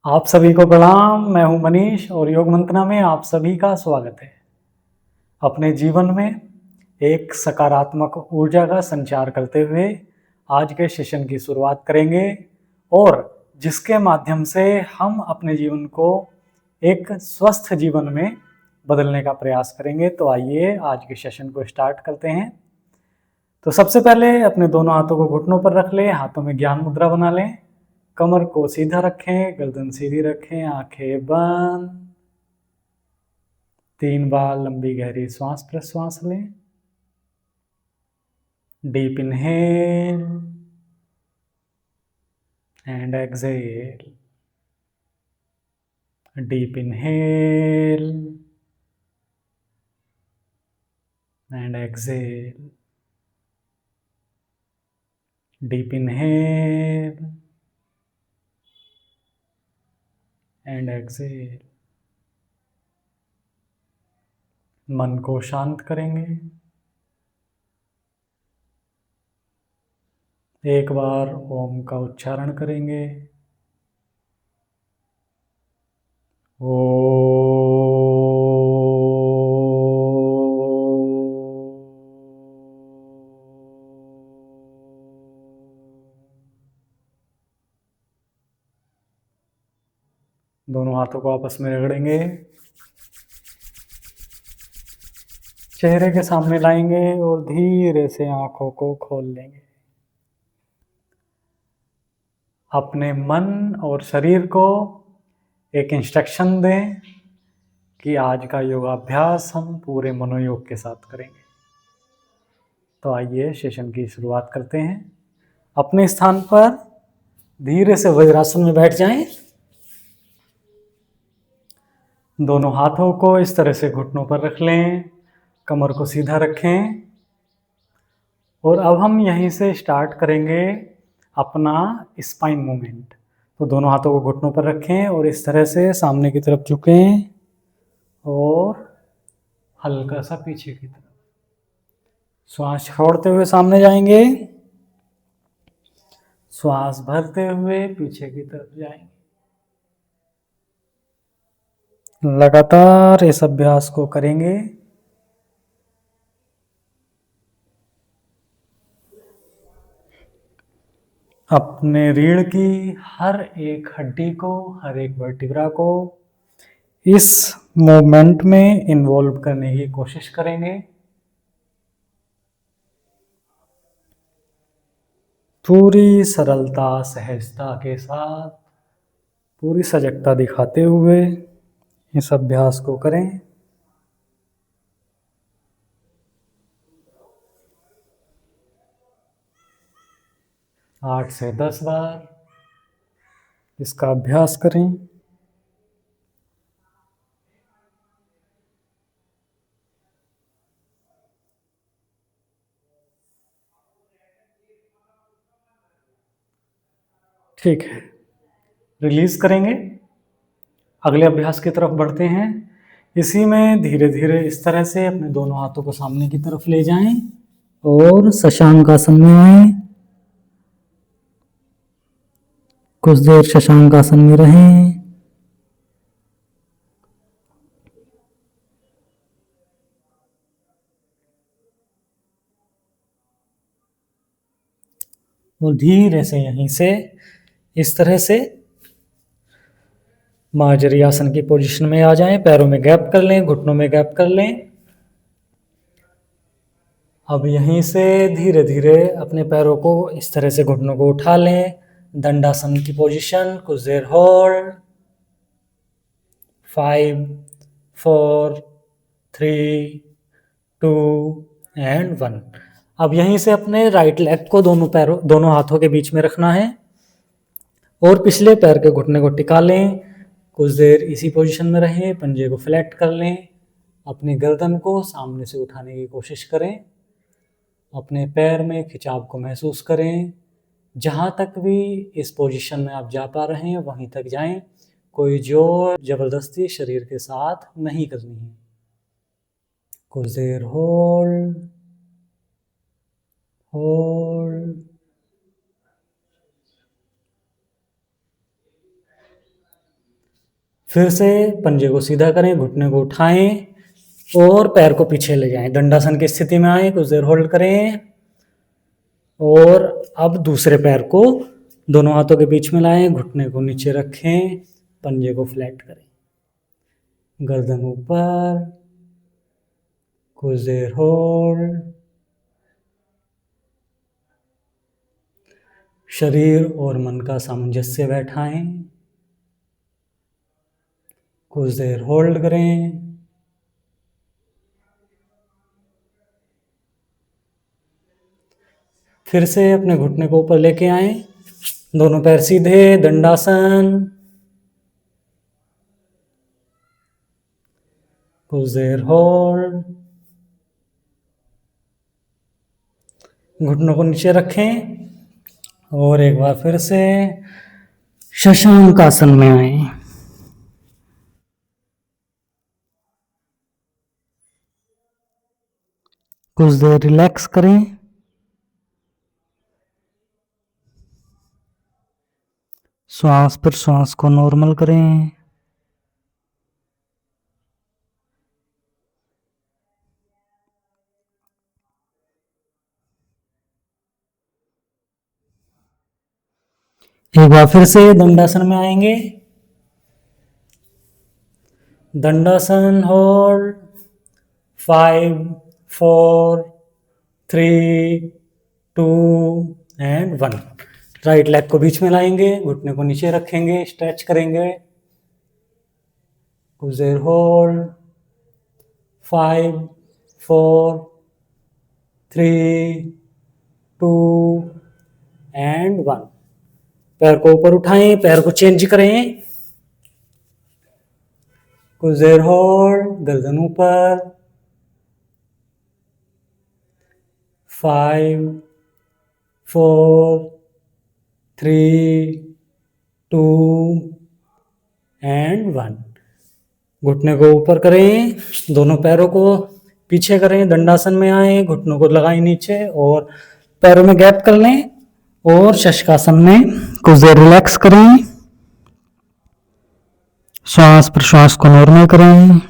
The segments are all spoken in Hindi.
आप सभी को प्रणाम। मैं हूं मनीष और योग मंत्रा में आप सभी का स्वागत है। अपने जीवन में एक सकारात्मक ऊर्जा का संचार करते हुए आज के सेशन की शुरुआत करेंगे और जिसके माध्यम से हम अपने जीवन को एक स्वस्थ जीवन में बदलने का प्रयास करेंगे। तो आइए आज के सेशन को स्टार्ट करते हैं। तो सबसे पहले अपने दोनों हाथों को घुटनों पर रख लें, हाथों में ज्ञान मुद्रा बना लें, कमर को सीधा रखें, गर्दन सीधी रखें, आंखें बंद। 3 बार लंबी गहरी श्वास प्रश्वास लें। Deep inhale and exhale. Deep inhale and exhale. Deep inhale and exhale. मन को शांत करेंगे। एक बार ओम का उच्चारण करेंगे। ओ दोनों हाथों को आपस में रगड़ेंगे, चेहरे के सामने लाएंगे और धीरे से आंखों को खोल लेंगे। अपने मन और शरीर को एक इंस्ट्रक्शन दें कि आज का योगाभ्यास हम पूरे मनोयोग के साथ करेंगे। तो आइए सेशन की शुरुआत करते हैं। अपने स्थान पर धीरे से वज्रासन में बैठ जाएं। दोनों हाथों को इस तरह से घुटनों पर रख लें, कमर को सीधा रखें और अब हम यहीं से स्टार्ट करेंगे अपना स्पाइन मूवमेंट। तो दोनों हाथों को घुटनों पर रखें और इस तरह से सामने की तरफ झुकें और हल्का सा पीछे की तरफ श्वास छोड़ते हुए सामने जाएंगे, श्वास भरते हुए पीछे की तरफ जाएंगे। लगातार इस अभ्यास को करेंगे। अपने रीढ़ की हर एक हड्डी को, हर एक वर्टिब्रा को इस मूवमेंट में इन्वॉल्व करने की कोशिश करेंगे। पूरी सरलता, सहजता के साथ, पूरी सजगता दिखाते हुए इस अभ्यास को करें। 8 से 10 बार इसका अभ्यास करें। ठीक है, रिलीज करेंगे। अगले अभ्यास की तरफ बढ़ते हैं। इसी में धीरे धीरे इस तरह से अपने दोनों हाथों को सामने की तरफ ले जाएं और शशांक आसन में आए। कुछ देर शशांक आसन में रहें। और धीरे से यहीं से इस तरह से महाजरी आसन की पोजीशन में आ जाएं। पैरों में गैप कर लें, घुटनों में गैप कर लें। अब यहीं से धीरे धीरे अपने पैरों को इस तरह से घुटनों को उठा लें। दंडासन की पोजीशन, कुछ देर होल्ड। 5, 4, 3, 2 एंड 1। अब यहीं से अपने राइट लेग को दोनों हाथों के बीच में रखना है और पिछले पैर के घुटने को टिका लें। कुछ देर इसी पोजीशन में रहें, पंजे को फ्लैट कर लें। अपनी गर्दन को सामने से उठाने की कोशिश करें। अपने पैर में खिंचाव को महसूस करें। जहाँ तक भी इस पोजीशन में आप जा पा रहे हैं वहीं तक जाएं। कोई जोर जबरदस्ती शरीर के साथ नहीं करनी है। कुछ देर होल्ड, होल्ड, फिर से पंजे को सीधा करें, घुटने को उठाएं और पैर को पीछे ले जाएं। दंडासन की स्थिति में आए, कुछ देर होल्ड करें और अब दूसरे पैर को दोनों हाथों के बीच में लाएं, घुटने को नीचे रखें, पंजे को फ्लैट करें, गर्दन ऊपर, कुछ देर होल्ड, शरीर और मन का सामंजस्य बैठाएं, कुछ देर होल्ड करें, फिर से अपने घुटने को ऊपर लेके आए, दोनों पैर सीधे, दंडासन, कुछ देर होल्ड, घुटनों को नीचे रखें और एक बार फिर से शशांक आसन में आए। कुछ देर रिलैक्स करें, श्वास प्रश्वास को नॉर्मल करें, एक बार फिर से दंडासन में आएंगे, दंडासन होल्ड, 5 4 3 2 एंड 1। राइट लेग को बीच में लाएंगे, घुटने को नीचे रखेंगे, स्ट्रेच करेंगे, कुछ देर होल्ड, 5 4 3 2 एंड 1। पैर को ऊपर उठाएं, पैर को चेंज करें, कुछ देर होल्ड, गर्दन ऊपर, 5 4 3 2 एंड 1। घुटने को ऊपर करें, दोनों पैरों को पीछे करें, दंडासन में आए, घुटनों को लगाएं नीचे और पैरों में गैप कर लें और शशकासन में कुछ देर रिलैक्स करें, श्वास प्रश्वास को नॉर्मल करें,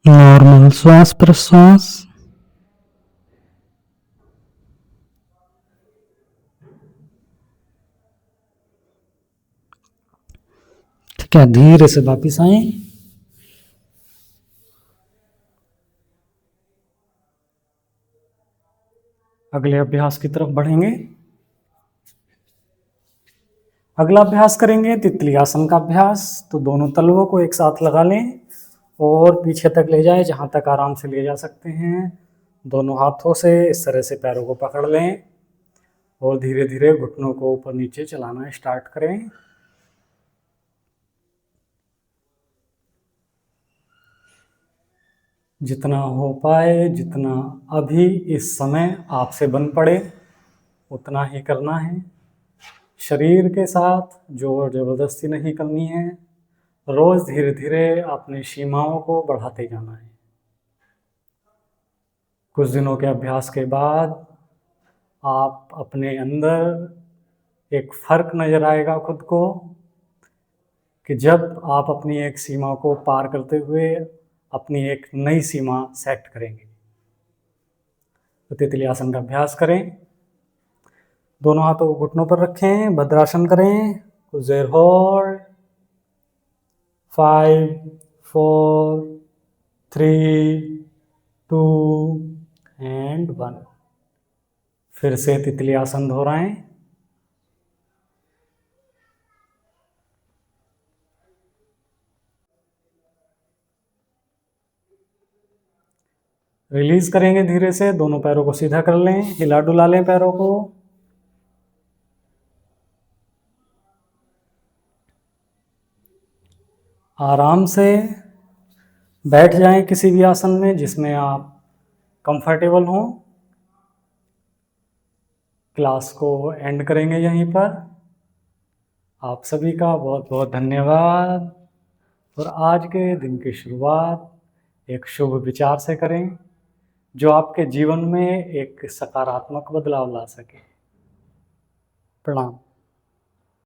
नॉर्मल श्वास प्रश्वास। ठीक है, धीरे से वापिस आए, अगले अभ्यास की तरफ बढ़ेंगे। अगला अभ्यास करेंगे तितली आसन का अभ्यास। तो दोनों तलवों को एक साथ लगा लें और पीछे तक ले जाएं, जहां तक आराम से ले जा सकते हैं। दोनों हाथों से इस तरह से पैरों को पकड़ लें और धीरे धीरे घुटनों को ऊपर नीचे चलाना स्टार्ट करें। जितना हो पाए, जितना अभी इस समय आपसे बन पड़े, उतना ही करना है। शरीर के साथ जोर जबरदस्ती नहीं करनी है। रोज धीरे धीरे अपनी सीमाओं को बढ़ाते जाना है। कुछ दिनों के अभ्यास के बाद आप अपने अंदर एक फर्क नजर आएगा खुद को, कि जब आप अपनी एक सीमा को पार करते हुए अपनी एक नई सीमा सेट करेंगे। तो तितली आसन का अभ्यास करें। दोनों हाथों को घुटनों पर रखें, भद्रासन करें, कुछ देर होल्ड, 5 4 3 2 एंड 1। फिर से तितली आसन दोहराएं। रिलीज करेंगे धीरे से, दोनों पैरों को सीधा कर लें, हिला डुला लें पैरों को। आराम से बैठ जाएं किसी भी आसन में जिसमें आप कंफर्टेबल हों। क्लास को एंड करेंगे यहीं पर। आप सभी का बहुत बहुत धन्यवाद। और आज के दिन की शुरुआत एक शुभ विचार से करें जो आपके जीवन में एक सकारात्मक बदलाव ला सके। प्रणाम।